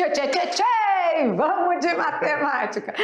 Tchê, tchê, tchê, tchê! Vamos de matemática!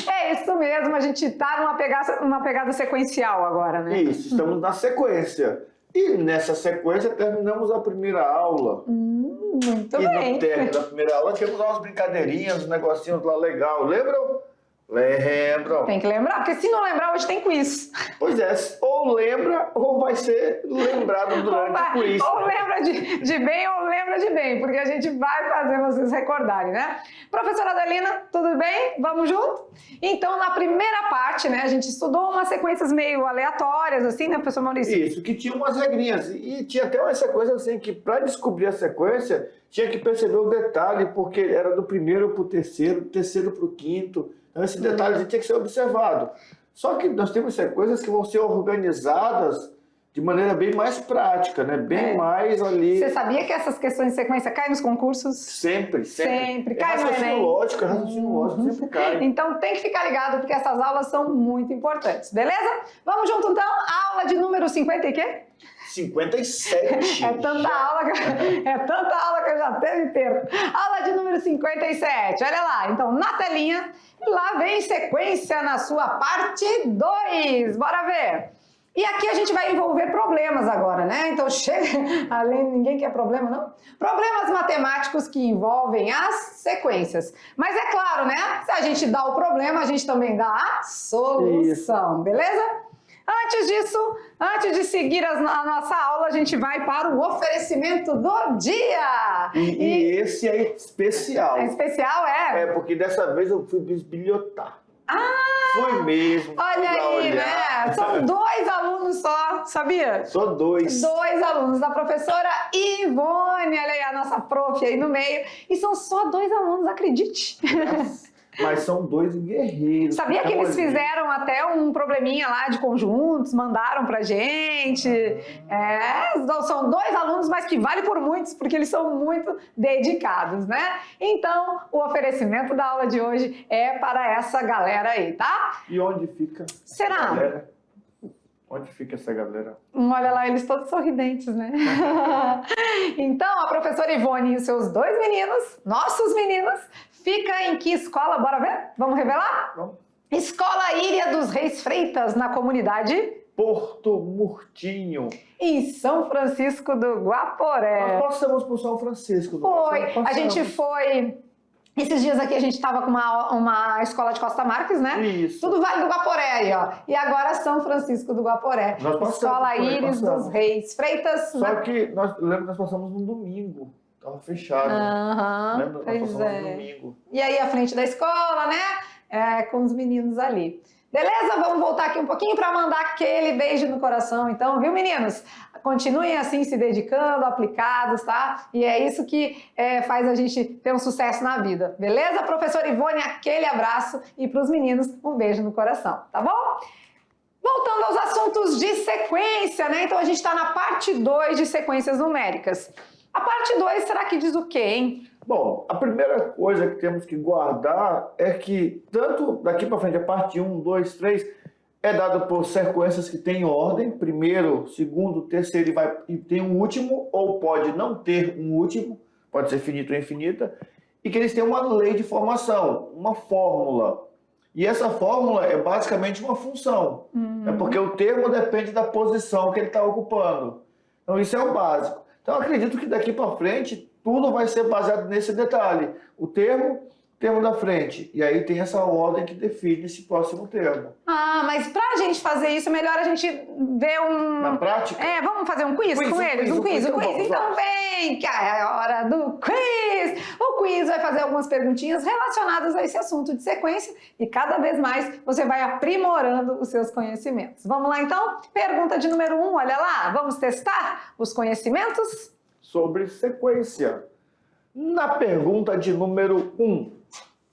É isso mesmo, a gente está numa pegada sequencial agora, né? Isso, estamos na sequência. E nessa sequência terminamos a primeira aula. Muito e bem. no término da primeira aula temos umas brincadeirinhas, uns negocinhos lá legal. Lembram? Lembram. Tem que lembrar, porque se não lembrar, hoje tem quiz. Pois é, ou lembra ou vai ser lembrado durante o quiz. Ou lembra de bem ou lembra de bem, porque a gente vai fazer vocês recordarem, né? Professora Adelina, tudo bem? Vamos junto? Então, na primeira parte, né, a gente estudou umas sequências meio aleatórias, assim, né, professor Maurício? Isso, que tinha umas regrinhas. E tinha até uma sequência assim, que para descobrir a sequência, tinha que perceber o detalhe, porque era do primeiro para o terceiro, do terceiro para o quinto. Então, esse detalhe tinha que ser observado. Só que nós temos sequências que vão ser organizadas de maneira bem mais prática, né? Bem mais ali... Você sabia que essas questões de sequência caem nos concursos? Sempre. Sempre. É raciocínio lógico, sempre cai. Então tem que ficar ligado, porque essas aulas são muito importantes, beleza? Vamos junto então, aula de número 50 e quê? 57. É tanta aula que eu já até me perco. Aula de número 57, olha lá. Então, na telinha, lá vem sequência na sua parte 2. Bora ver. E aqui a gente vai envolver problemas agora, né? Então, chega... Além, ninguém quer problema, não? Problemas matemáticos que envolvem as sequências. Mas é claro, né? Se a gente dá o problema, a gente também dá a solução, beleza? Antes disso, antes de seguir a nossa aula, a gente vai para o oferecimento do dia. E esse é especial. É especial, é? É, porque dessa vez eu fui bisbilhotar. Foi mesmo. Olha aí, né? São 2 alunos só, sabia? Só 2. 2 alunos da professora Ivone, olha aí a nossa prof aí no meio. E são só 2 alunos, acredite. Mas são 2 guerreiros. Sabia que eles fizeram até um probleminha lá de conjuntos, mandaram pra gente. São 2 alunos, mas que vale por muitos, porque eles são muito dedicados, né? Então, o oferecimento da aula de hoje é para essa galera aí, tá? E onde fica? Será? Galera? Onde fica essa galera? Olha lá, eles todos sorridentes, né? Então, a professora Ivone e os seus 2 meninos, nossos meninos, fica em que escola? Bora ver? Vamos revelar? Vamos. Escola Ilha dos Reis Freitas, na comunidade Porto Murtinho. em São Francisco do Guaporé. Nós passamos por São Francisco. A gente foi... Esses dias aqui a gente estava com uma escola de Costa Marques, né? Isso. Tudo Vale do Guaporé aí, ó. E agora São Francisco do Guaporé. Escola Íris dos Reis Freitas. Só que nós passamos num domingo. Tava fechado. Lembra? Nós passamos no domingo. E aí à frente da escola, né? Com os meninos ali. Beleza? Vamos voltar aqui um pouquinho para mandar aquele beijo no coração, então, viu, meninos? Continuem assim se dedicando, aplicados, tá? E é isso que faz a gente ter um sucesso na vida, beleza? Professora Ivone, aquele abraço e para os meninos, um beijo no coração, tá bom? Voltando aos assuntos de sequência, né? Então a gente está na parte 2 de sequências numéricas. A parte 2 será que diz o quê, hein? Bom, a primeira coisa que temos que guardar é que, tanto daqui para frente, a parte 1, 2, 3, é dado por sequências que têm ordem, primeiro, segundo, terceiro e tem um último, ou pode não ter um último, pode ser finito ou infinita, e que eles têm uma lei de formação, uma fórmula. E essa fórmula é basicamente uma função. É porque o termo depende da posição que ele está ocupando. Então isso é o básico. Então eu acredito que daqui para frente tudo vai ser baseado nesse detalhe. O termo da frente. E aí tem essa ordem que define esse próximo termo. Mas pra gente fazer isso, é melhor a gente ver Na prática? Vamos fazer um quiz com eles? Um quiz. Então vem, que é hora do quiz! O quiz vai fazer algumas perguntinhas relacionadas a esse assunto de sequência e cada vez mais você vai aprimorando os seus conhecimentos. Vamos lá então? Pergunta de número 1, olha lá. Vamos testar os conhecimentos? Sobre sequência. Na pergunta de número 1,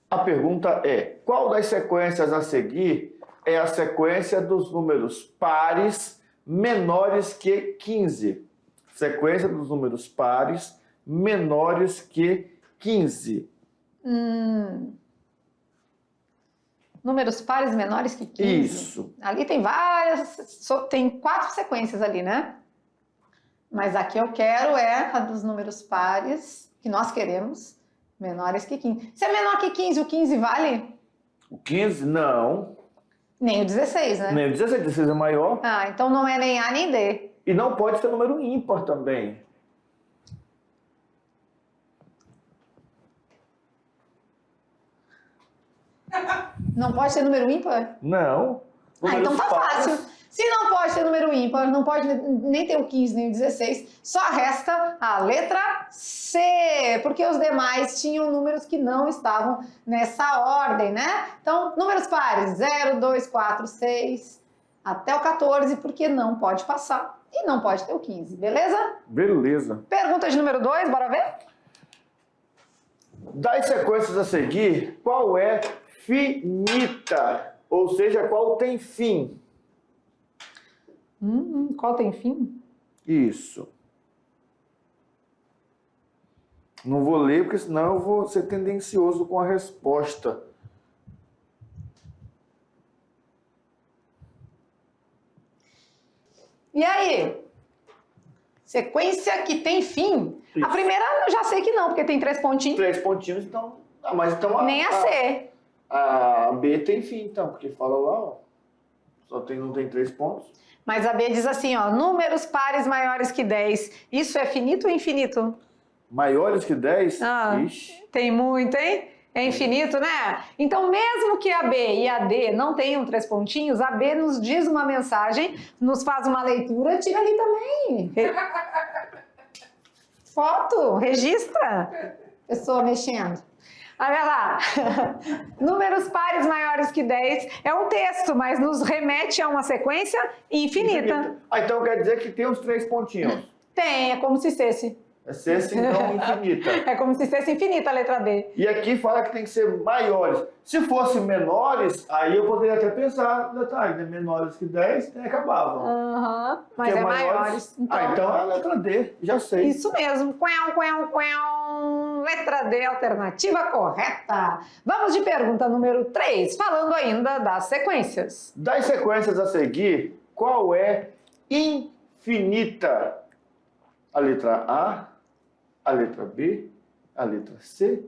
a pergunta é: qual das sequências a seguir é a sequência dos números pares menores que 15? Sequência dos números pares menores que 15. Números pares menores que 15? Isso. Ali tem tem 4 sequências ali, né? Mas aqui eu quero a dos números pares, que nós queremos, Menores que 15. Se é menor que 15, o 15 vale? O 15, não. Nem o 16, né? Nem o 16, 16 é maior. Ah, então não é nem A nem D. E não pode ser número ímpar também. Não pode ser número ímpar? Não. Ah, então tá Números fácil. Se não pode ter número ímpar, não pode nem ter o 15 nem o 16, só resta a letra C, porque os demais tinham números que não estavam nessa ordem, né? Então, números pares, 0, 2, 4, 6, até o 14, porque não pode passar e não pode ter o 15, beleza? Beleza. Pergunta de número 2, bora ver? Das sequências a seguir, qual é finita? Ou seja, qual tem fim? Qual tem fim? Isso. Não vou ler, porque senão eu vou ser tendencioso com a resposta. E aí? Sequência que tem fim? Isso. A primeira eu já sei que não, porque tem 3 pontinhos. 3 pontinhos, então... Ah, mas então Nem a C. A B tem fim, então, porque fala lá, ó. Não tem 3 pontos. Mas a B diz assim, ó, números pares maiores que 10. Isso é finito ou infinito? Maiores que 10? Ah, Ixi. tem muito, hein? É infinito, né? Então, mesmo que a B e a D não tenham 3 pontinhos, a B nos diz uma mensagem, nos faz uma leitura, tira ali também. Foto, registra. Pessoa mexendo. Olha lá, números pares maiores que 10 é um texto, mas nos remete a uma sequência infinita. Ah, então quer dizer que tem os 3 pontinhos. Tem, é como se fosse. É ser, então, infinita. É como se fosse infinita a letra B. E aqui fala que tem que ser maiores. Se fossem menores, aí eu poderia até pensar, detalhe, né? Menores que 10, né? Acabavam. Mas é maiores. Então é a letra D, já sei. Isso mesmo. Quão. Letra D, alternativa correta. Vamos de pergunta número 3, falando ainda das sequências. Das sequências a seguir, qual é infinita? A letra A letra B, a letra C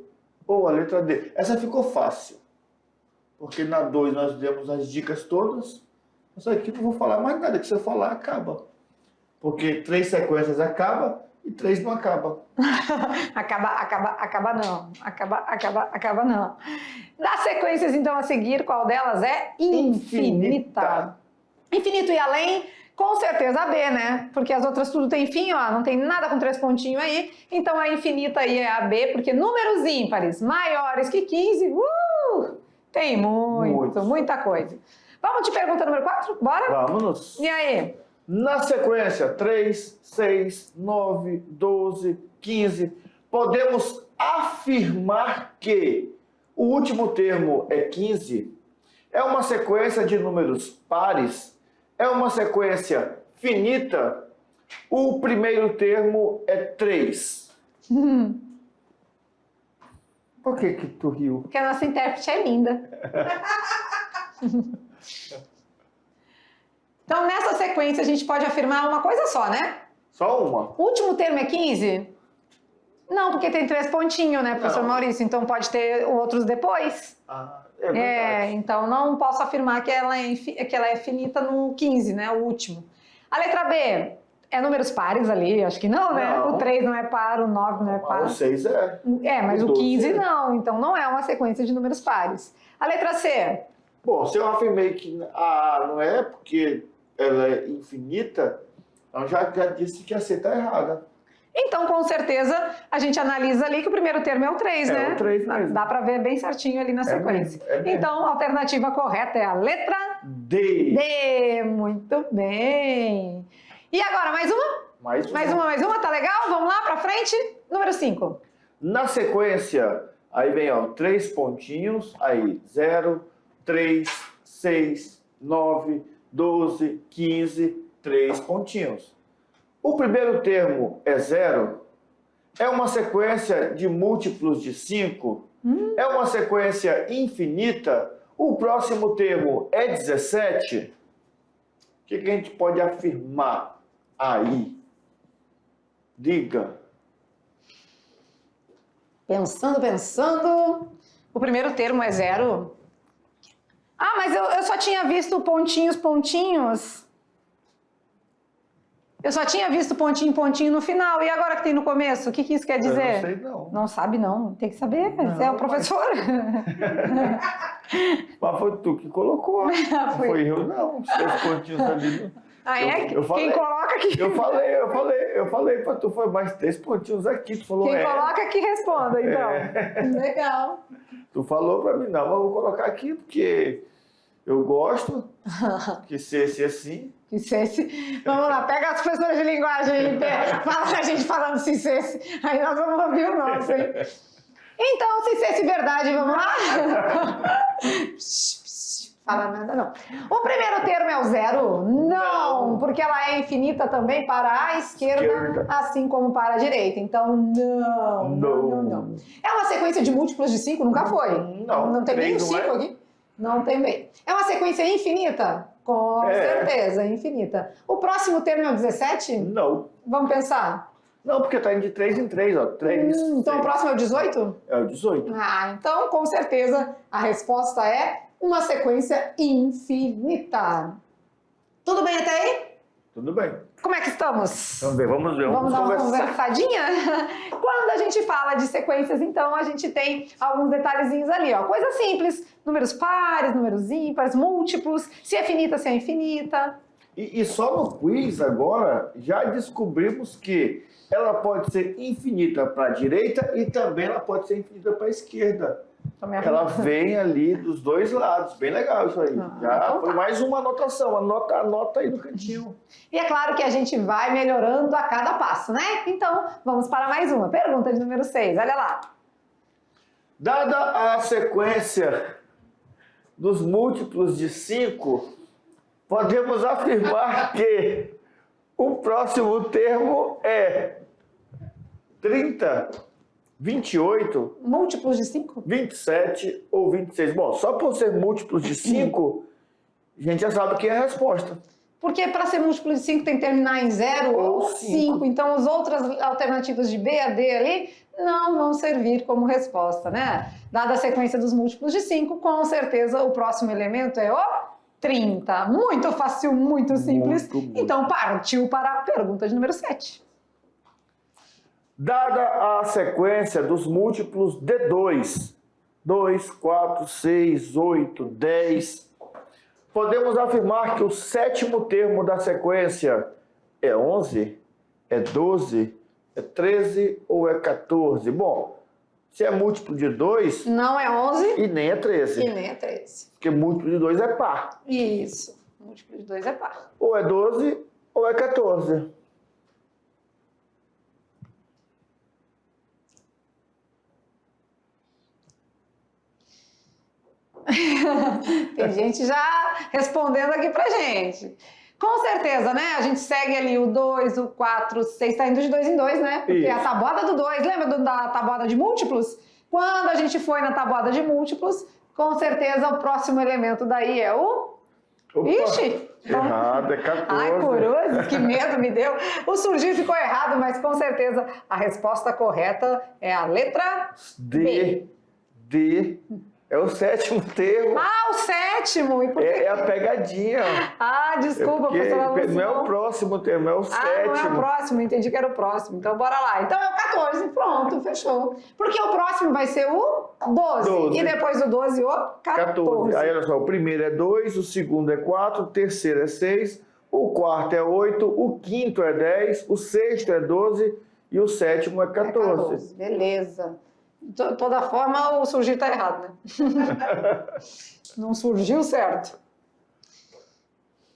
ou a letra D? Essa ficou fácil, porque na 2 nós demos as dicas todas. Essa aqui não vou falar mais nada, que se eu falar acaba. Porque 3 sequências acaba e 3 não acaba. Acaba não. Das sequências, então, a seguir, qual delas é infinita? Infinito e além, com certeza a B, né? Porque as outras tudo tem fim, ó, não tem nada com 3 pontinhos aí. Então a infinita aí é a B, porque números ímpares maiores que 15, tem muita coisa. Vamos de pergunta número 4? Bora? Vamos. E aí? Na sequência, 3, 6, 9, 12, 15, podemos afirmar que o último termo é 15? É uma sequência de números pares? É uma sequência finita? O primeiro termo é 3. Por que tu riu? Porque a nossa intérprete é linda. Então, nessa sequência, a gente pode afirmar uma coisa só, né? Só uma. O último termo é 15? Não, porque tem 3 pontinhos, né, professor Maurício? Então pode ter outros depois. É verdade. Então não posso afirmar que ela é finita no 15, né, o último. A letra B é números pares ali? Acho que não, né? Não. O 3 não é par, o 9 não é par. O 6 é. Mas o 12 15 não, então não é uma sequência de números pares. A letra C? Bom, se eu afirmei que a A não é porque ela é infinita, então já disse que a C está errada. Então, com certeza, a gente analisa ali que o primeiro termo é o 3, né? É o 3 mesmo. Dá para ver bem certinho ali na sequência. mesmo. Então, a alternativa correta é a letra D. D. Muito bem. E agora, mais uma? Mais uma, tá legal? Vamos lá para frente? Número 5. Na sequência, aí vem, ó, 3 pontinhos, aí 0, 3, 6, 9, 12, 15, 3 pontinhos. O primeiro termo é 0, é uma sequência de múltiplos de 5, é uma sequência infinita, o próximo termo é 17. O que a gente pode afirmar aí? Diga. Pensando. O primeiro termo é 0. Ah, mas eu só tinha visto pontinhos. Eu só tinha visto pontinho no final. E agora que tem no começo? O que isso quer dizer? Eu não sei, não. Não sabe, não. Tem que saber. Você é o professor. Mas foi tu que colocou. Não foi eu, não. Os 3 pontinhos ali. Ah, é? Eu falei, quem coloca aqui. Eu falei pra tu, foi mais 3 pontinhos aqui. Tu falou, Quem coloca aqui responda, então. Legal. Tu falou pra mim, não, mas eu vou colocar aqui porque eu gosto que seja assim. Que cesse. Vamos lá, pega as professoras de linguagem aí, fala a gente falando se cesse. Aí nós vamos ouvir o nosso, hein? Então, se cesse verdade, vamos lá? Fala nada, não. O primeiro termo é o 0? Não, porque ela é infinita também para a esquerda, assim como para a direita. Então, não. É uma sequência de múltiplos de 5? Nunca foi. Não tem nem o 5 aqui. Não tem bem. É uma sequência infinita? Com certeza, infinita. O próximo termo é o 17? Não. Vamos pensar? Não, porque tá indo de 3 em 3, ó. 3. Então 6. o próximo é o 18? É o 18. Ah, então com certeza a resposta é uma sequência infinita. Tudo bem até aí? Tudo bem. Como é que estamos? Vamos ver. Vamos dar uma conversadinha? Quando a gente fala de sequências, então, a gente tem alguns detalhezinhos ali, ó. Coisa simples, números pares, números ímpares, múltiplos, se é finita, se é infinita. E só no quiz agora já descobrimos que ela pode ser infinita para a direita e também ela pode ser infinita para a esquerda. Ela vem ali dos dois lados. Bem legal isso aí. Já então foi mais uma anotação. Anota aí no cantinho. E é claro que a gente vai melhorando a cada passo, né? Então, vamos para mais uma. Pergunta de número 6. Olha lá. Dada a sequência dos múltiplos de 5, podemos afirmar que o próximo termo é 30, 28... Múltiplos de 5? 27 ou 26. Bom, só por ser múltiplos de 5, a gente já sabe que é a resposta. Porque para ser múltiplo de 5 tem que terminar em 0 ou 5. Então, as outras alternativas de B a D ali não vão servir como resposta, né? Dada a sequência dos múltiplos de 5, com certeza o próximo elemento é o 30. Muito fácil, muito simples. Muito. Então, partiu para a pergunta de número 7. Dada a sequência dos múltiplos de 2, 2, 4, 6, 8, 10, podemos afirmar que o sétimo termo da sequência é 11, é 12, é 13 ou é 14? Bom, se é múltiplo de 2... Não é 11. E nem é 13. E nem é 13. Porque múltiplo de 2 é par. Isso. Múltiplo de 2 é par. Ou é 12 ou é 14. Tem gente já respondendo aqui pra gente. Com certeza, né? A gente segue ali o 2, o 4, o 6, tá indo de 2 em 2, né? Porque Isso. a tabuada do 2, lembra da tabuada de múltiplos? Quando a gente foi na tabuada de múltiplos, com certeza o próximo elemento daí é o... Opa, ixi! Errado, é 14. Ai, curioso, que medo me deu. O surgir ficou errado, mas com certeza a resposta correta é a letra B. D. É o sétimo termo. Ah, o sétimo! E por quê? É a pegadinha. Ah, desculpa, professora Lúcia. Não é o próximo termo, é o sétimo. Não é o próximo, entendi que era o próximo. Então, bora lá. Então, é o 14. Pronto, fechou. Porque o próximo vai ser o 12. E depois do 12, o 14. Aí, olha só, o primeiro é 2, o segundo é 4, o terceiro é 6, o quarto é 8, o quinto é 10, o sexto é 12 e o sétimo é 14. Beleza. De toda forma, o surgir tá errado, né? Não surgiu certo.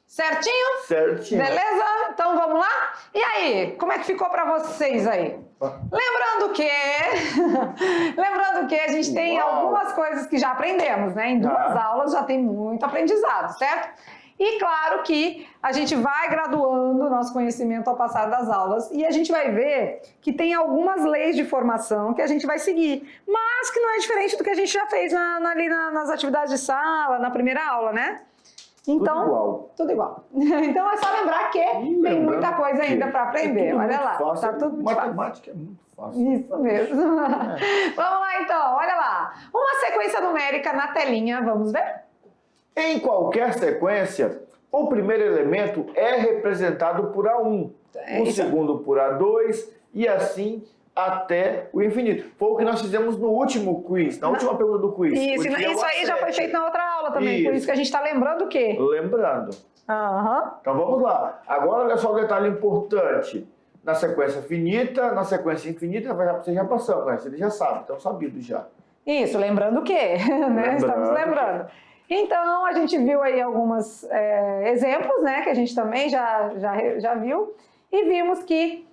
Certinho? Certinho. Beleza? Então vamos lá? E aí, como é que ficou para vocês aí? Lembrando que a gente tem algumas coisas que já aprendemos, né? Em 2 aulas já tem muito aprendizado, certo? E claro que a gente vai graduando o nosso conhecimento ao passar das aulas e a gente vai ver que tem algumas leis de formação que a gente vai seguir, mas que não é diferente do que a gente já fez ali nas atividades de sala, na primeira aula, né? Então, tudo igual. Então é só lembrar que tem muita coisa ainda para aprender. Olha lá, fácil. tá tudo muito Matemática fácil. é muito fácil. Isso mesmo. Vamos lá então, olha lá. Uma sequência numérica na telinha, vamos ver? Em qualquer sequência, o primeiro elemento é representado por A1, o segundo por A2 e assim até o infinito. Foi o que nós fizemos no último quiz, na última pergunta do quiz. Isso aí já foi feito na outra aula também, por isso que a gente está lembrando o quê? Lembrando. Então vamos lá. Agora olha só o detalhe importante. Na sequência finita, na sequência infinita, você já passou, né? Você já sabe, então sabido já. Isso, lembrando o quê? Né? Estamos lembrando. Então, a gente viu aí alguns exemplos, né? Que a gente também já viu. E vimos que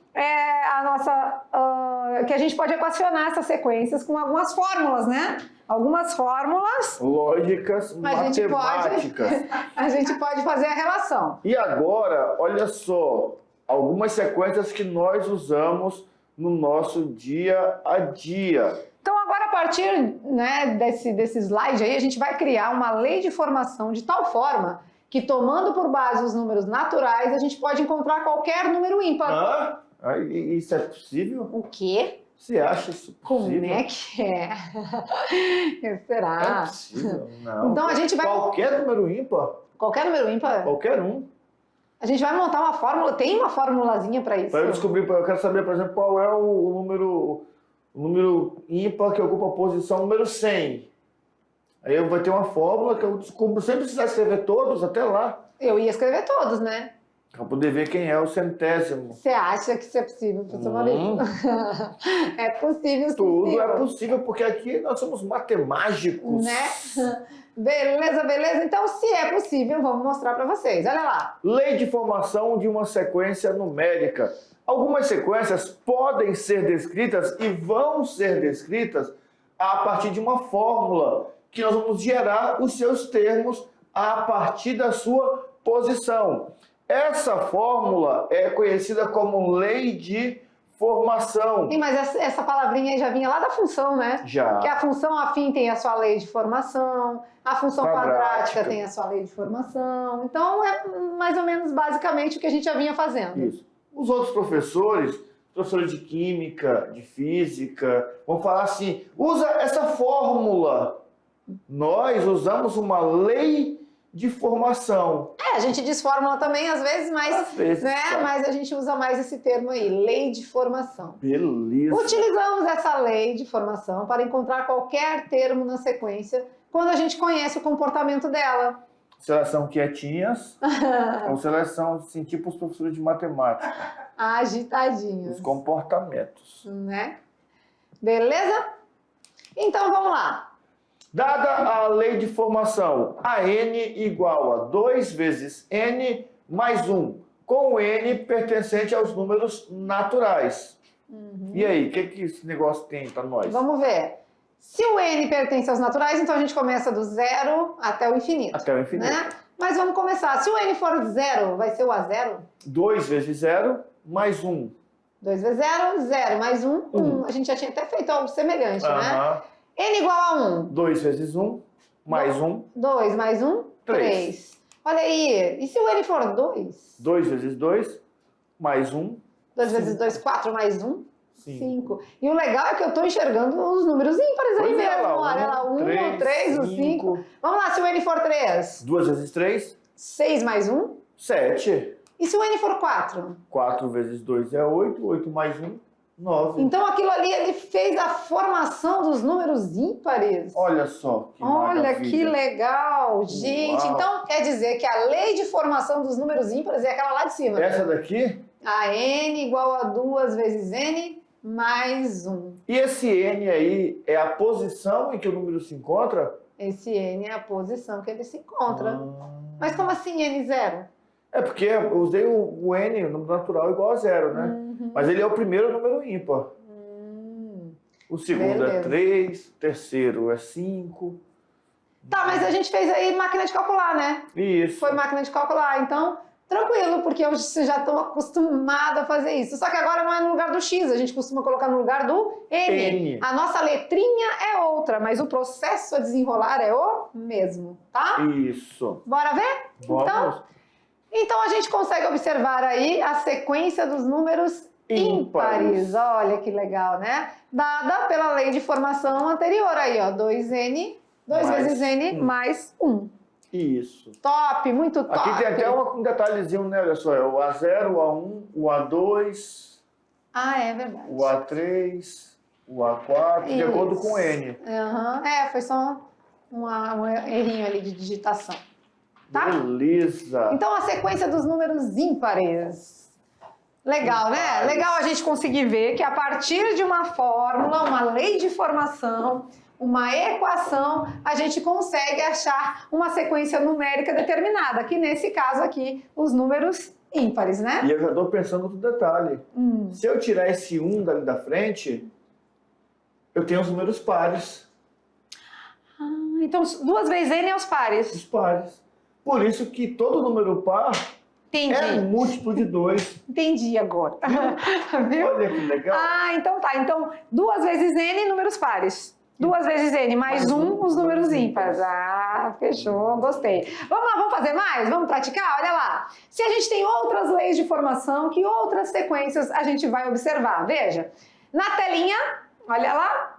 que a gente pode equacionar essas sequências com algumas fórmulas, né? Algumas fórmulas lógicas, matemáticas. A gente pode fazer a relação. E agora, olha só, algumas sequências que nós usamos no nosso dia a dia. Então agora a partir, né, desse slide aí, a gente vai criar uma lei de formação de tal forma que tomando por base os números naturais, a gente pode encontrar qualquer número ímpar. Isso é possível? O quê? Você acha isso possível? Como é que é? Será? É possível? Não. Então a gente vai... Qualquer número ímpar? Qualquer número ímpar? Qualquer um. A gente vai montar uma fórmula, tem uma formulazinha para isso? Para eu descobrir, eu quero saber, por exemplo, qual é o número ímpar que ocupa a posição número 100. Aí eu vou ter uma fórmula que eu descubro sem precisar escrever todos até lá. Eu ia escrever todos, né? Para poder ver quem é o centésimo. Você acha que isso é possível, professor Maurício? É possível, sim. Tudo é possível, porque aqui nós somos matemáticos. Né? Beleza. Então, se é possível, vamos mostrar para vocês. Olha lá. Lei de formação de uma sequência numérica. Algumas sequências podem ser descritas e vão ser descritas a partir de uma fórmula, que nós vamos gerar os seus termos a partir da sua posição. Essa fórmula é conhecida como lei de formação. Sim, mas essa palavrinha aí já vinha lá da função, né? Já. Que a função afim tem a sua lei de formação, a função quadrática tem a sua lei de formação. Então, é mais ou menos basicamente o que a gente já vinha fazendo. Isso. Os outros professores de química, de física, vão falar assim, usa essa fórmula. Nós usamos uma lei de formação. A gente diz fórmula também às vezes, mas a gente usa mais esse termo aí, lei de formação. Beleza. Utilizamos essa lei de formação para encontrar qualquer termo na sequência quando a gente conhece o comportamento dela. Se elas são quietinhas ou se elas são assim, tipo os professores de matemática. Agitadinhos. Os comportamentos. Né? Beleza? Então vamos lá. Dada a lei de formação, a n igual a 2 vezes n mais 1, com o n pertencente aos números naturais. E aí, o que esse negócio tem para nós? Vamos ver. Se o n pertence aos naturais, então a gente começa do zero até o infinito. Até o infinito. Né? Mas vamos começar. Se o n for zero, vai ser o A0? 2 vezes 0 mais 1. 2 vezes 0, 0 mais 1, 1. A gente já tinha até feito algo semelhante, né? N igual a 1. 2 vezes 1, mais 1. 2 mais 1, 3. Olha aí. E se o N for 2? 2 vezes 2, mais 1. 2 vezes 2, 4 mais 1, 5. 5. E o legal é que eu estou enxergando os números ímpares aí mesmo. Olha lá, 1, o 3, o 5. Vamos lá, se o N for 3? 2 vezes 3. 6 mais 1? 7. E se o N for 4? 4 vezes 2 é 8, 8 mais 1, 9. Então aquilo ali ele fez a formação dos números ímpares. Olha só que Olha maravilha. que legal, gente. Uau. Então quer dizer que a lei de formação dos números ímpares é aquela lá de cima. Essa daqui? A n igual a 2 vezes n mais 1. E esse n aí é a posição em que o número se encontra? Esse n é a posição que ele se encontra. Mas como assim n0? É porque eu usei o n, o número natural, igual a 0, né? Mas ele é o primeiro número ímpar. O segundo é 3, o terceiro é 5. Tá, mas a gente fez aí máquina de calcular, né? Isso. Foi máquina de calcular, então tranquilo, porque eu já estou acostumada a fazer isso. Só que agora não é no lugar do x, a gente costuma colocar no lugar do n. A nossa letrinha é outra, mas o processo a desenrolar é o mesmo, tá? Isso. Bora ver? Vamos. Então a gente consegue observar aí a sequência dos números ímpares. Olha que legal, né? Dada pela lei de formação anterior aí, ó. 2n, 2 Mais vezes n mais 1. Isso. Top, muito top. Aqui tem até um detalhezinho, né? Olha só, é o A0, o A1, o A2, Ah, é verdade. o A3, o A4, de acordo com o N. Uhum. É, foi só um errinho ali de digitação. Tá? Beleza. Então, a sequência dos números ímpares. Legal, né? Ímpares. Legal a gente conseguir ver que a partir de uma fórmula, uma lei de formação, uma equação, a gente consegue achar uma sequência numérica determinada, que nesse caso aqui, os números ímpares, né? E eu já estou pensando no detalhe. Se eu tirar esse 1 dali da frente, eu tenho os números pares. Então, 2 vezes n é os pares. Os pares. Por isso que todo número par Entendi. é múltiplo de 2. Entendi agora. Viu? Olha que legal. Ah, então tá. Então, 2 vezes n, números pares. 2 vezes n mais 1, os números ímpares. Ah, fechou, gostei. Vamos lá, vamos fazer mais? Vamos praticar? Olha lá. Se a gente tem outras leis de formação, que outras sequências a gente vai observar? Veja, na telinha, olha lá.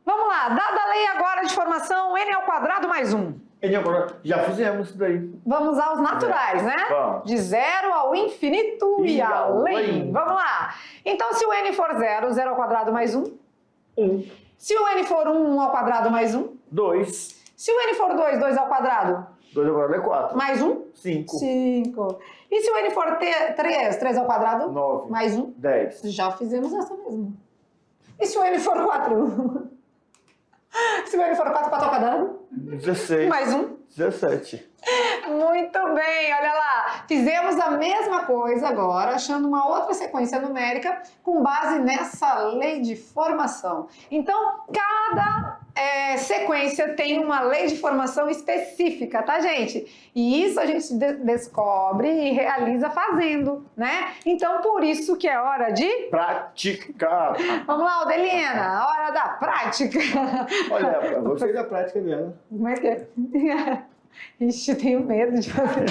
Vamos lá, dada a lei agora de formação, n ao quadrado mais 1. Já fizemos isso daí. Vamos aos naturais, né? Vamos. De 0 ao infinito e além. Vamos lá. Então, se o n for 0, 0 ao quadrado mais 1. 1, Se o n for 1, 1 ao quadrado mais 1. 2, Se o n for 2, 2 ao quadrado 2 ao quadrado é 4. mais 1. 5, 5. E se o n for 3, 3 ao quadrado 9, mais 1. 10. Já fizemos essa mesmo. E se o n for 4? Se o n for 4, 4 ao quadrado 16. mais 1. 17. Muito bem, olha lá. Fizemos a mesma coisa agora, achando uma outra sequência numérica com base nessa lei de formação. Então, cada sequência tem uma lei de formação específica, tá, gente? E isso a gente descobre e realiza fazendo, né? Então, por isso que é hora de... Praticar. Vamos lá, Odelina, hora da prática. Olha, eu gostei da prática dela. Como é que é? Ixi, tenho medo de fazer.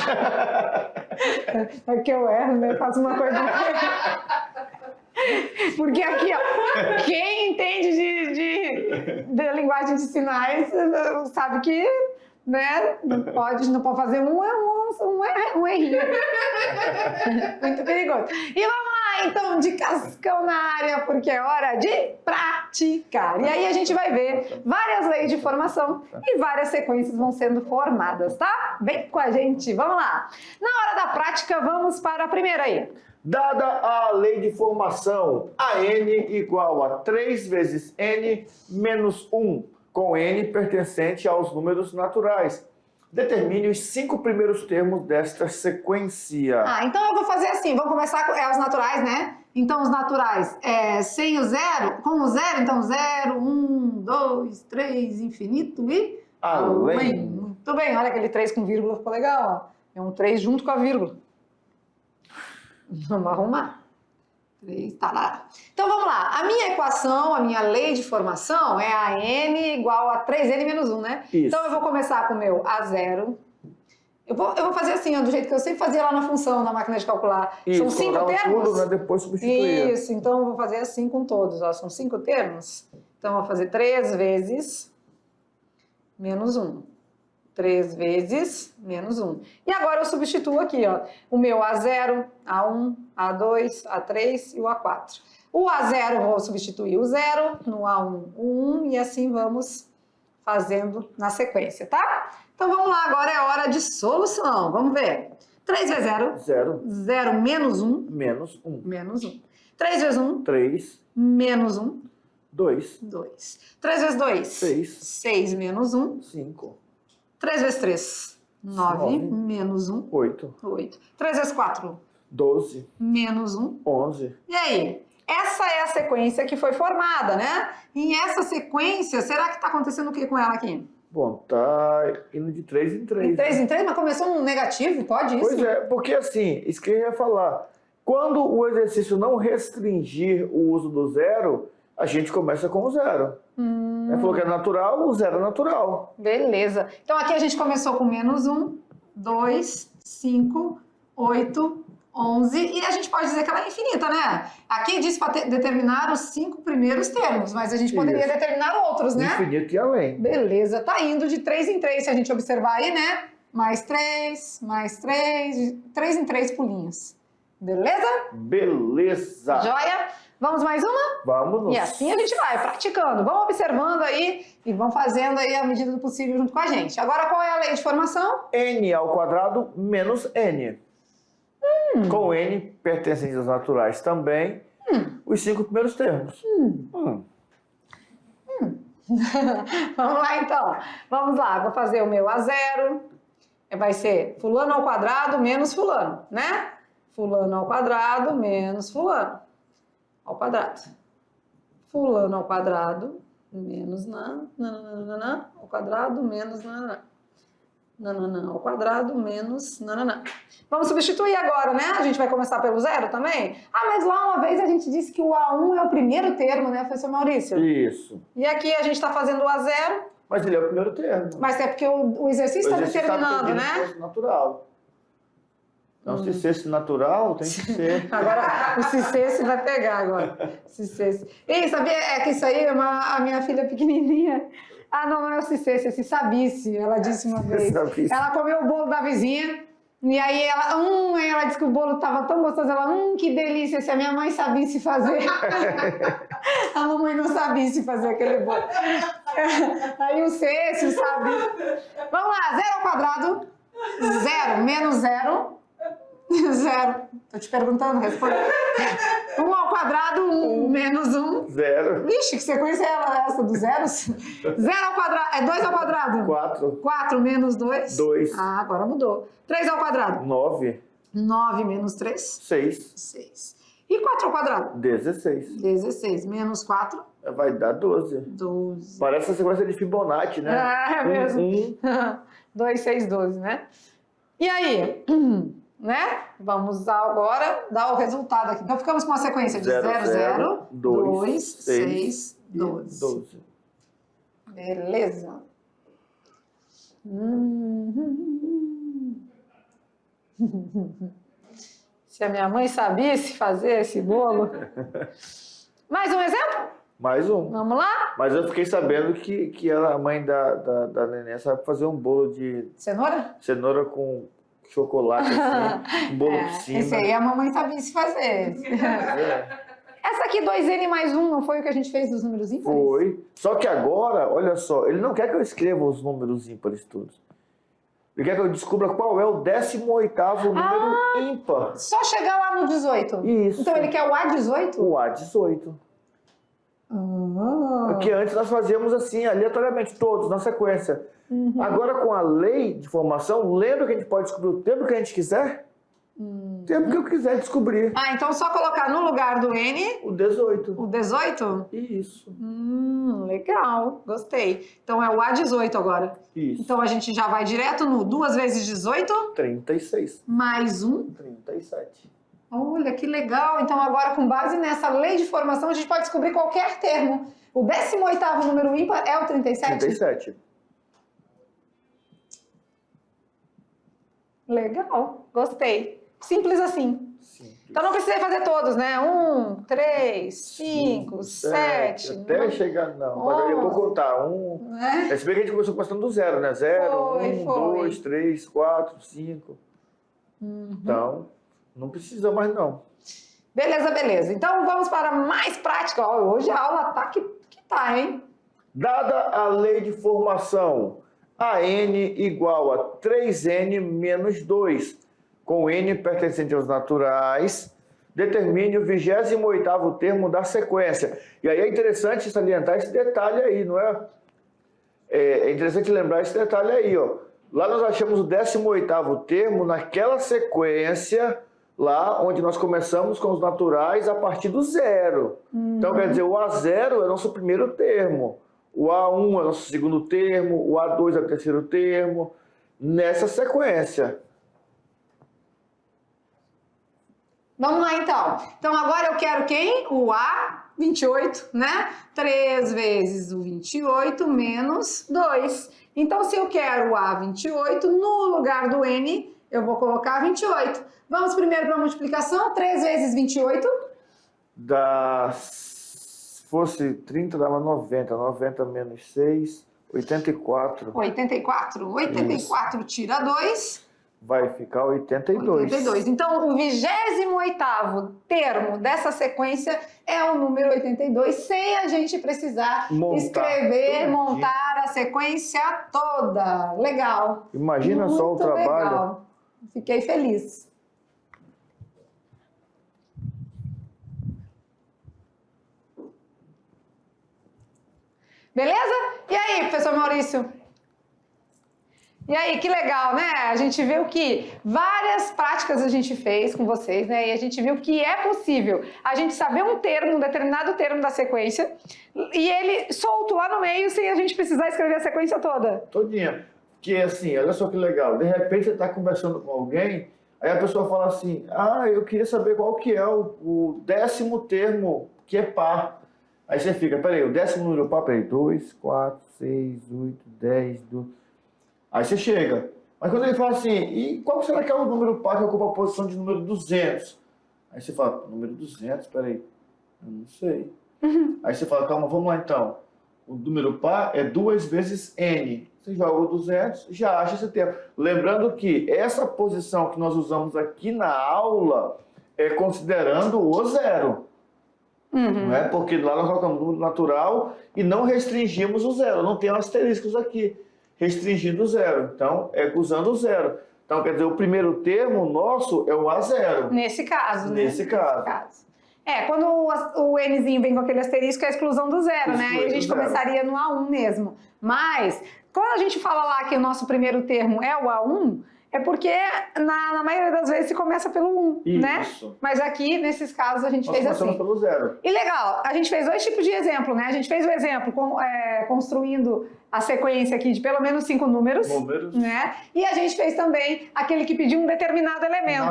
É que eu erro, né? Faço uma coisa. Porque aqui, ó, quem entende de linguagem de sinais sabe que, né, não pode fazer um errinho. Muito perigoso. E vamos lá, então, de cascão na área, porque é hora de praticar. E aí a gente vai ver várias leis de formação e várias sequências vão sendo formadas, tá? Vem com a gente, vamos lá. Na hora da prática, vamos para a primeira aí. Dada a lei de formação, a n igual a 3 vezes n menos 1, com n pertencente aos números naturais. Determine os 5 primeiros termos desta sequência. Então eu vou fazer assim, vamos começar com os naturais, né? Então os naturais, sem o zero, com o zero, então 0, 1, 2, 3, infinito e Além. Muito bem, olha aquele 3 com vírgula, ficou legal, ó. É um 3 junto com a vírgula. Vamos arrumar. 3, tá lá. Então vamos lá, a minha equação, a minha lei de formação é a n igual a 3n menos 1, né? Isso. Então eu vou começar com o meu A0. Eu vou fazer assim, ó, do jeito que eu sempre fazia lá na função, na máquina de calcular. Isso, São 5 termos? tudo, né? Depois substituir. Isso, então eu vou fazer assim com todos, ó. São 5 termos. Então eu vou fazer 3 vezes menos 1. 3 vezes menos 1. E agora eu substituo aqui, ó, o meu A0, A1, A2, A3 e o A4. O A0 eu vou substituir o 0, no A1 o 1 e assim vamos fazendo na sequência, tá? Então vamos lá, agora é hora de solução. Vamos ver. 3 vezes 0. 0. 0 menos 1. Menos 1. Menos 1. 3 vezes 1. 3. Menos 1. 2. 2. 3 vezes 2. 6. 6 menos 1. 5. 3 vezes 3. 9 menos 1. 8. 8. 3 vezes 4. 12. Menos 1. 11. E aí? Essa é a sequência que foi formada, né? E essa sequência, será que está acontecendo o que com ela aqui? Bom, tá indo de 3 em 3. De 3 em 3, mas começou um negativo, pode isso? Pois é, porque assim, isso que eu ia falar. Quando o exercício não restringir o uso do zero, a gente começa com o zero. Falou que é natural, o zero é natural. Beleza. Então aqui a gente começou com menos 1, 2, 5, 8, 11. E a gente pode dizer que ela é infinita, né? Aqui diz para determinar os 5 primeiros termos, mas a gente poderia Isso. determinar outros, né? Infinito e além. Beleza, tá indo de 3 em 3, se a gente observar aí, né? Mais 3, de 3 em 3 pulinhos. Beleza? Beleza. Joia? Vamos mais uma? Vamos. E assim a gente vai, praticando. Vamos observando aí e vamos fazendo aí à medida do possível junto com a gente. Agora, qual é a lei de formação? N ao quadrado menos N. Com N pertencentes aos naturais também, os 5 primeiros termos. Vamos lá, então. Vamos lá, vou fazer o meu a zero. Vai ser fulano ao quadrado menos fulano, né? Fulano ao quadrado menos fulano ao quadrado. Fulano ao quadrado menos nananana ao quadrado menos nananana. Nananã ao quadrado menos nananã. Vamos substituir agora, né? A gente vai começar pelo zero também? Ah, mas lá uma vez a gente disse que o A1 é o primeiro termo, né, professor Maurício? Isso. E aqui a gente está fazendo o A0. Mas ele é o primeiro termo. Mas é porque o exercício está determinando, né? Fosse natural. Então, se cesse natural, tem que ser. Agora, o cicesse vai pegar agora. Cicesse. Ei, sabia? É que isso aí, a minha filha pequenininha... Ah, não é o cicesse, é cisabice, ela disse uma vez. Cisabice. Ela comeu o bolo da vizinha, e aí ela disse que o bolo estava tão gostoso. Ela, que delícia, se a minha mãe sabisse fazer. A mamãe não sabia fazer aquele bolo. Aí o cesse, sabe? Vamos lá, 0 ao quadrado, 0 menos 0. 0. Tô te perguntando, responde. 1 ao quadrado, 1 menos 1. 0. Vixe, que sequência é essa dos zeros? 0 ao quadrado, é 2 ao quadrado? 4. 4 menos 2? 2. Ah, agora mudou. 3 ao quadrado? 9. 9 menos 3? 6. 6. E 4 ao quadrado? 16. 16. Menos 4? Vai dar 12. 12. Parece a sequência de Fibonacci, né? É mesmo. 2, 6, 12, né? E aí? Né? Vamos agora dar o resultado aqui. Então, ficamos com uma sequência de 0, 0, 2, 6, 12. Beleza. Se a minha mãe sabesse fazer esse bolo. Mais um exemplo? Mais um. Vamos lá? Mas eu fiquei sabendo que ela, a mãe da neném sabe fazer um bolo de Cenoura com chocolate, assim, um bolo por cima. Esse aí a mamãe sabia se fazer. Essa aqui, 2n mais 1, não foi o que a gente fez dos números ímpares? Foi. Só que agora, olha só, ele não quer que eu escreva os números ímpares todos. Ele quer que eu descubra qual é o 18º número ímpar. Só chegar lá no 18? Isso. Então ele quer o A18? O A18. Porque antes nós fazíamos assim, aleatoriamente, todos, na sequência. Agora, com a lei de formação, lembra que a gente pode descobrir o tempo que a gente quiser? O tempo que eu quiser descobrir. Ah, então só colocar no lugar do N... O 18. O 18? Isso. Legal, gostei. Então é o A18 agora. Isso. Então a gente já vai direto no 2 vezes 18? 36. Mais 1? 37. Olha, que legal. Então agora, com base nessa lei de formação, a gente pode descobrir qualquer termo. O 18º número ímpar é o 37? 37. Legal, gostei. Simples assim. Simples. Então não precisei fazer todos, né? 1, 3, 5, 7. Até chegar, não. Mas eu vou contar. É? Se bem que a gente começou passando do 0, né? 0, Foi, 1, foi. 2, 3, 4, 5. Então, não precisa mais não. Beleza. Então vamos para mais prática. Ó, hoje a aula tá que tá, hein? Dada a lei de formação, a n igual a 3n menos 2, com n pertencente aos naturais, determine o 28º termo da sequência. E aí é interessante salientar esse detalhe aí, não é? É interessante lembrar esse detalhe aí, ó. Lá nós achamos o 18º termo naquela sequência lá onde nós começamos com os naturais a partir do 0. Então, quer dizer, o A0 é nosso primeiro termo, o A1 é nosso segundo termo, o A2 é o terceiro termo, nessa sequência. Vamos lá, então. Então, agora eu quero quem? O A28, né? 3 vezes o 28 menos 2. Então, se eu quero o A28, no lugar do N, eu vou colocar 28. Vamos primeiro para a multiplicação. 3 vezes 28. Se fosse 30, dava 90. 90 menos 6, 84. 84. 84 tira 2. Vai ficar 82. 82. Então, o 28º termo dessa sequência é o número 82, sem a gente precisar montar a sequência toda. Legal. Imagina só o trabalho. Legal. Fiquei feliz. Beleza? E aí, professor Maurício? E aí, que legal, né? A gente viu que várias práticas a gente fez com vocês, né? E a gente viu que é possível a gente saber um termo, um determinado termo da sequência, e ele solto lá no meio sem a gente precisar escrever a sequência toda. Todinha. Que assim, olha só que legal. De repente você está conversando com alguém, aí a pessoa fala assim, eu queria saber qual que é o 10º termo que é par. Aí você fica, peraí, o 10º número par, peraí, 2, 4, 6, 8, 10, 12... Aí você chega. Mas quando ele fala assim, e qual será que é o número par que ocupa a posição de número 200? Aí você fala, número 200, peraí, eu não sei. Aí você fala, calma, vamos lá então. O número par é 2 vezes n. Você joga o 200, já acha esse tempo. Lembrando que essa posição que nós usamos aqui na aula é considerando o zero. Não é? Porque lá nós colocamos o número natural e não restringimos o zero. Não tem asteriscos aqui restringindo o zero. Então, é usando o zero. Então, quer dizer, o primeiro termo nosso é o A0. Nesse caso, né? Nesse caso. Quando o Nzinho vem com aquele asterisco, é a exclusão do zero, né? Aí a gente começaria no A1 mesmo. Mas, quando a gente fala lá que o nosso primeiro termo é o A1, é porque na maioria das vezes se começa pelo 1, né? Mas aqui, nesses casos, a gente fez assim. Pelo zero. E legal, a gente fez 2 tipos de exemplo, né? A gente fez o exemplo construindo a sequência aqui de pelo menos 5 números, né? E a gente fez também aquele que pediu um determinado elemento.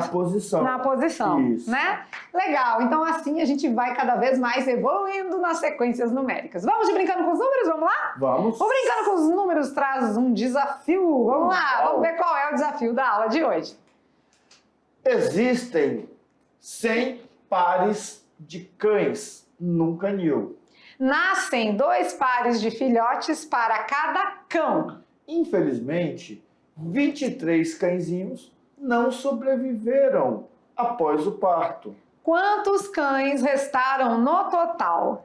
Na posição. Isso. Né? Legal, então assim a gente vai cada vez mais evoluindo nas sequências numéricas. Vamos de brincando com os números? Vamos lá? Vamos. O Brincando com os Números traz um desafio. Vamos lá, vamos ver qual é o desafio da aula de hoje. Existem 100 pares de cães num canil. Nascem 2 pares de filhotes para cada cão. Infelizmente, 23 cãezinhos não sobreviveram após o parto. Quantos cães restaram no total?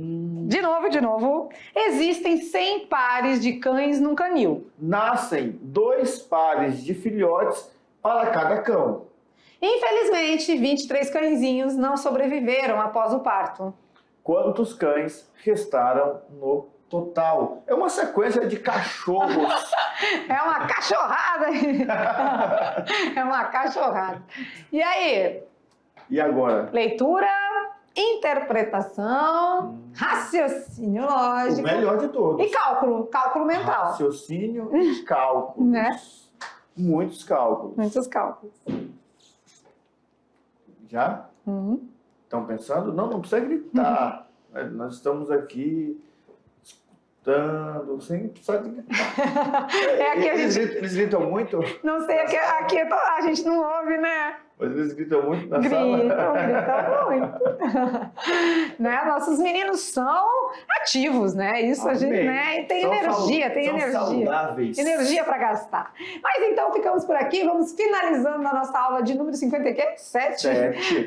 De novo. Existem 100 pares de cães num canil. Nascem 2 pares de filhotes para cada cão. Infelizmente, 23 cãezinhos não sobreviveram após o parto. Quantos cães restaram no total? É uma sequência de cachorros. É uma cachorrada. É uma cachorrada. E aí? E agora? Leitura, interpretação, raciocínio lógico. O melhor de todos. E cálculo mental. Raciocínio e cálculos. Né? Muitos cálculos. Muitos cálculos. Já? Estão pensando? Não precisa gritar. Nós estamos aqui escutando, sem precisar de gritar. Eles gritam muito? Não sei, aqui a gente não ouve, né? Mas eles gritam muito na sala? Gritam muito. Né? Nossos meninos são ativos, né? Isso a gente, né? E tem energia, saudáveis. Energia para gastar. Mas então ficamos por aqui, vamos finalizando a nossa aula de número 57.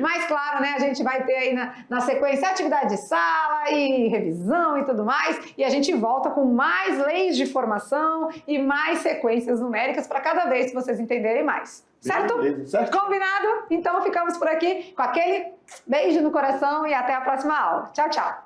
Mas claro, né? A gente vai ter aí na sequência atividade de sala e revisão e tudo mais. E a gente volta com mais leis de formação e mais sequências numéricas para cada vez que vocês entenderem mais. Certo? Certo? Combinado? Então ficamos por aqui com aquele beijo no coração e até a próxima aula. Tchau, tchau!